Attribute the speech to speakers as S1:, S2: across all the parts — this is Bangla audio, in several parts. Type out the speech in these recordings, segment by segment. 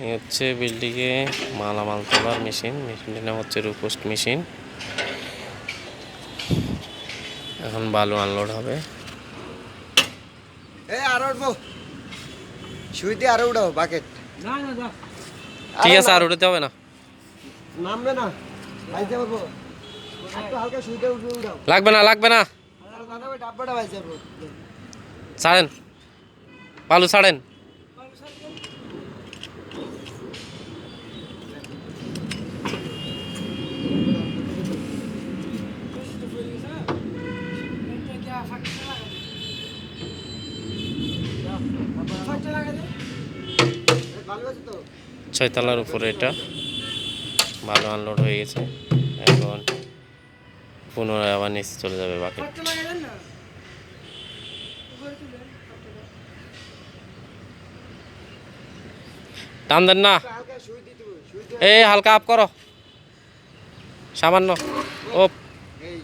S1: এই হচ্ছে বিল্ডিংয়ে মালামাল তোলার মেশিন। মেশিনটির নাম হচ্ছে রুপোস্ট মেশিন। এখন বালু আনলোড হবে।
S2: আর উঠবো শুইতে আর উঠাও বাকেট।
S1: ঠিক আছে, আর উঠাতে হবে না।
S2: নামবে না ভাইতে পারবো একটু হালকা শুইতে উঠে উঠাও।
S1: লাগবে না, লাগবে না।
S2: দাদা ওই ডাব্বাটা ভাইতে পারবো।
S1: ছাড়েন, বালু ছাড়েন।
S2: ভালো আছে তো?
S1: 6 তলার উপরে এটা বালু আনলোড হয়ে গেছে। এখন পুনরায় আবার নিচে চলে যাবে বাকি। টান দেন না,
S2: হালকা শুই দিতে শুইতে
S1: এই হালকা আপ করো সামান্য। ও
S2: এই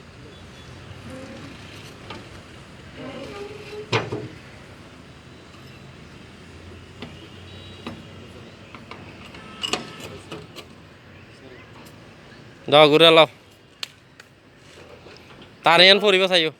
S1: দাও ঘুরে লাও, তার এন পরিবে চাইও।